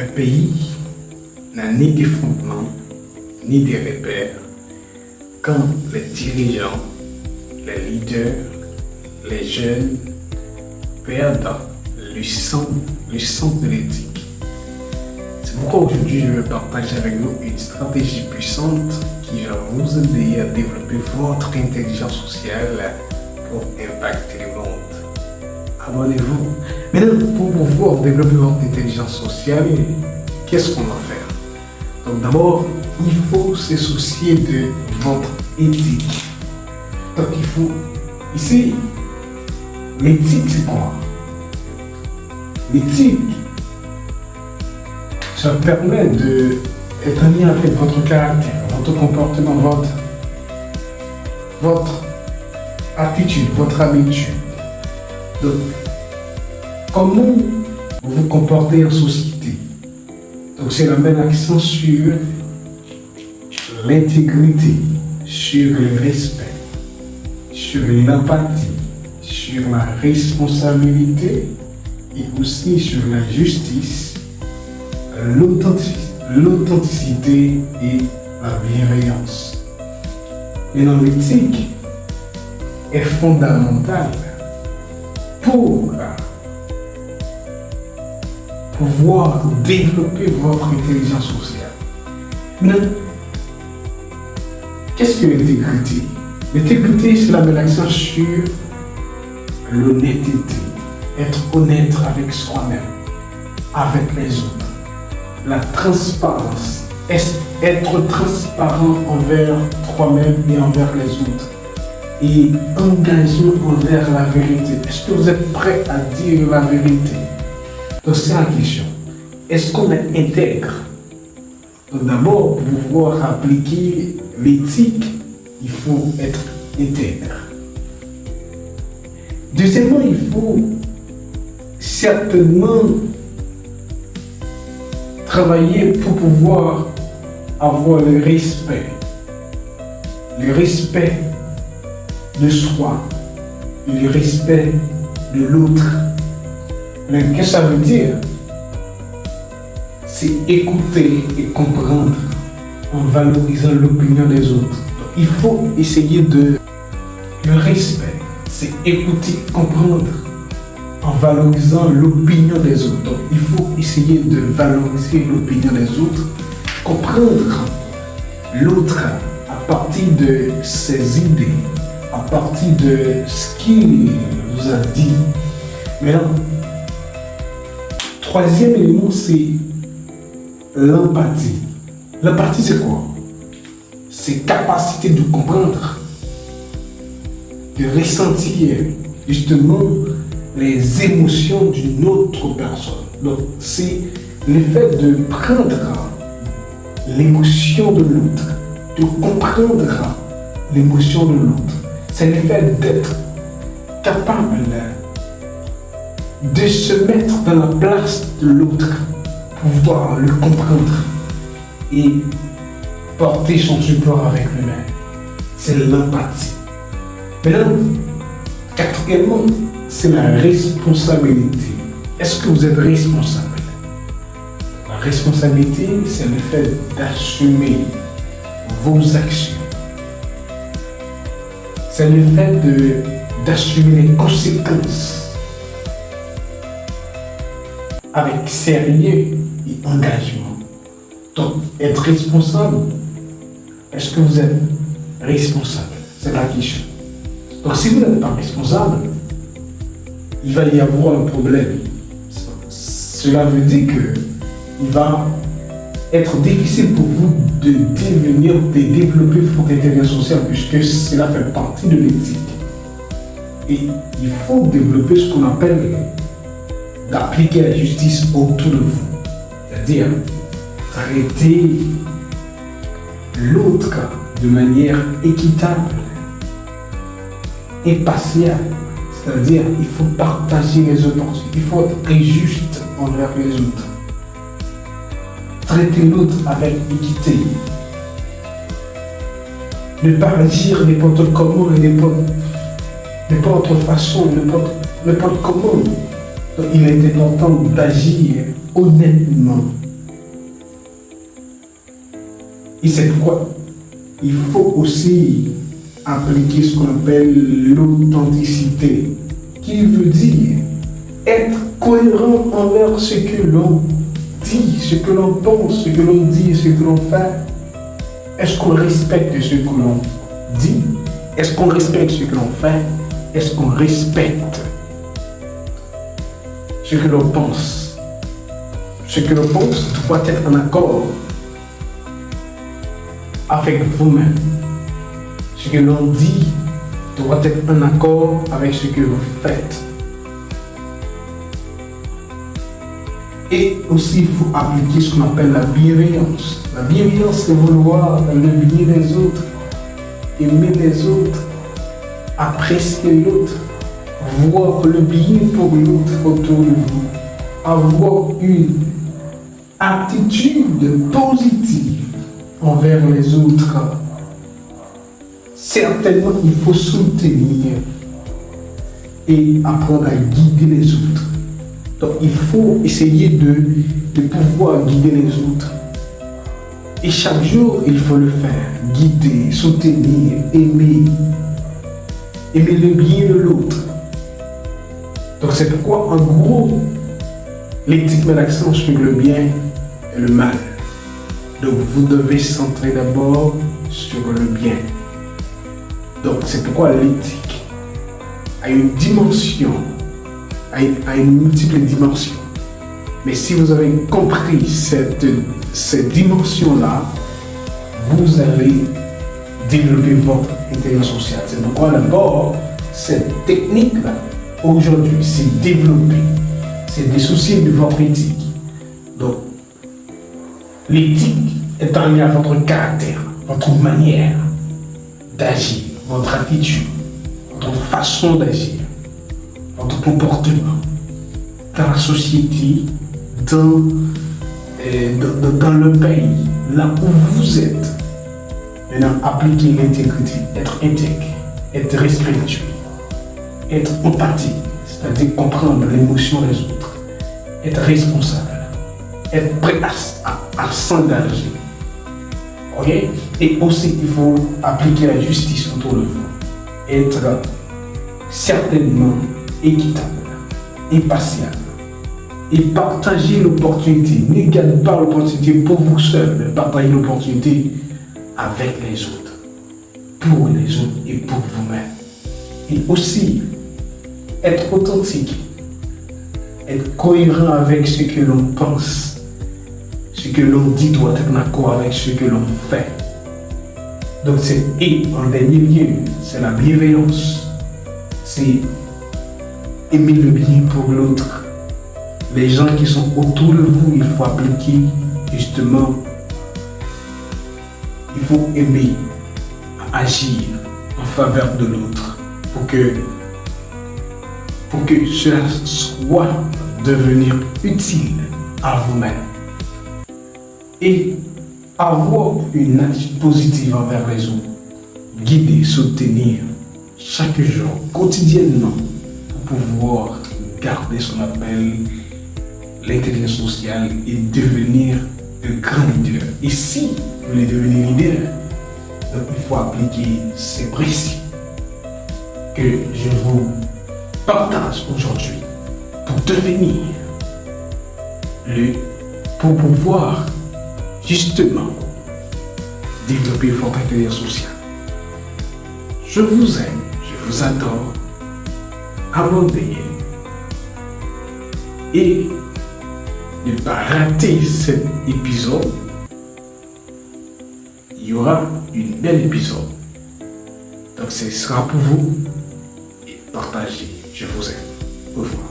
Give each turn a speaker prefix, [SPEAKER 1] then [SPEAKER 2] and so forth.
[SPEAKER 1] Un pays n'a ni des fondements, ni des repères quand les dirigeants, les leaders, les jeunes perdent le sens de l'éthique. C'est pourquoi aujourd'hui je veux partager avec vous une stratégie puissante qui va vous aider à développer votre intelligence sociale pour impacter le monde. Abonnez-vous. Maintenant, pour pouvoir développer votre intelligence sociale, qu'est-ce qu'on va faire? Donc d'abord, il faut se soucier de votre éthique. Donc il faut, ici, l'éthique c'est quoi? L'éthique, ça permet d'être en lien avec votre caractère, votre comportement, votre attitude, votre habitude. Donc, comment vous vous comportez en société? Donc, c'est la même accent sur l'intégrité, sur le respect, sur l'empathie, sur la responsabilité et aussi sur la justice, l'authenticité et la bienveillance. Et dans l'éthique est fondamentale pour pouvoir développer votre intelligence sociale. Maintenant, qu'est-ce que l'intégrité? L'intégrité, c'est la même accent sur l'honnêteté, être honnête avec soi-même, avec les autres. La transparence, être transparent envers toi-même et envers les autres. Et engagement envers la vérité. Est-ce que vous êtes prêt à dire la vérité? Donc c'est la question. Est-ce qu'on est intègre? Donc d'abord, pour pouvoir appliquer l'éthique, il faut être intègre. Deuxièmement, il faut certainement travailler pour pouvoir avoir le respect. Le respect de soi, le respect de l'autre. Mais qu'est-ce que ça veut dire? C'est écouter et comprendre en valorisant l'opinion des autres. Donc, il faut essayer de... Le respect, c'est écouter, comprendre en valorisant l'opinion des autres. Donc, il faut essayer de valoriser l'opinion des autres, comprendre l'autre à partir de ses idées, à partir de ce qu'il vous a dit. Maintenant, troisième élément, c'est l'empathie. L'empathie, c'est quoi? C'est capacité de comprendre, de ressentir justement les émotions d'une autre personne. Donc, c'est le fait de prendre l'émotion de l'autre, de comprendre l'émotion de l'autre. C'est le fait d'être capable de se mettre dans la place de l'autre, pouvoir le comprendre et porter son support avec lui-même. C'est l'empathie. Maintenant, quatrièmement, c'est la responsabilité. Est-ce que vous êtes responsable? La responsabilité, c'est le fait d'assumer vos actions. C'est le fait d'assumer les conséquences avec sérieux et engagement. Donc, être responsable, est-ce que vous êtes responsable? C'est la question. Donc, si vous n'êtes pas responsable, il va y avoir un problème. Cela veut dire qu'il va être difficile pour vous de développer votre intelligence sociale puisque cela fait partie de l'éthique. Et il faut développer ce qu'on appelle d'appliquer la justice autour de vous. C'est-à-dire traiter l'autre de manière équitable, impartiale. C'est-à-dire il faut partager les opportunités, il faut être juste envers les autres. Traiter l'autre avec équité. Ne pas agir n'importe comment et n'importe façon, n'importe comment. Donc, il est important d'agir honnêtement Et c'est pourquoi il faut aussi appliquer ce qu'on appelle l'authenticité, qui veut dire être cohérent envers ce que l'on dit, ce que l'on pense, ce que l'on dit, ce que l'on fait. Est-ce qu'on respecte ce que l'on dit? Est-ce qu'on respecte ce que l'on fait? Est-ce qu'on respecte ce que l'on pense? Ce que l'on pense doit être en accord avec vous-même. Ce que l'on dit doit être en accord avec ce que vous faites. Et aussi, il faut appliquer ce qu'on appelle la bienveillance. La bienveillance, c'est vouloir le bien des autres, aimer les autres, apprécier l'autre, voir le bien pour l'autre autour de vous, avoir une attitude positive envers les autres. Certainement, il faut soutenir et apprendre à guider les autres. Donc, il faut essayer de pouvoir guider les autres. Et chaque jour, il faut le faire. Guider, soutenir, aimer. Aimer le bien de l'autre. Donc, c'est pourquoi, en gros, l'éthique met l'accent sur le bien et le mal. Donc, vous devez centrer d'abord sur le bien. Donc, c'est pourquoi l'éthique a une dimension, a une multiple dimension. Mais si vous avez compris cette dimension-là, vous allez développer votre intelligence sociale. C'est pourquoi d'abord, cette technique-là, aujourd'hui, c'est développer, c'est dissocier de votre éthique. Donc, l'éthique est en lien avec votre caractère, votre manière d'agir, votre attitude, votre façon d'agir, votre comportement dans la société, dans le pays, là où vous êtes. Maintenant, appliquer l'intégrité, être intègre, être respectueux, être empathique, c'est-à-dire comprendre l'émotion des autres, être responsable, être prêt à s'engager. Ok? Et aussi, il faut appliquer la justice autour de vous, être certainement équitable, impartial, et partager l'opportunité. Ne gardez pas l'opportunité pour vous seul, mais partagez l'opportunité avec les autres, pour les autres et pour vous-même. Et aussi, être authentique, être cohérent avec ce que l'on pense, ce que l'on dit doit être en accord avec ce que l'on fait. Donc et en dernier lieu, c'est la bienveillance, c'est aimer le bien pour l'autre. Les gens qui sont autour de vous, il faut appliquer justement, il faut aimer, agir en faveur de l'autre pour que cela soit devenir utile à vous-même. Et avoir une attitude positive envers les autres, guider, soutenir chaque jour, quotidiennement, pour pouvoir garder ce qu'on appelle l'intelligence sociale et devenir de grands leaders. Et si vous voulez devenir leader, donc il faut appliquer ces principes que je vous partage aujourd'hui pour devenir pour pouvoir justement développer votre intelligence sociale. Je vous aime, je vous adore. Abonnez et ne pas rater cet épisode. Il y aura une belle épisode. Donc ce sera pour vous et partagez. Je vous aime. Au revoir.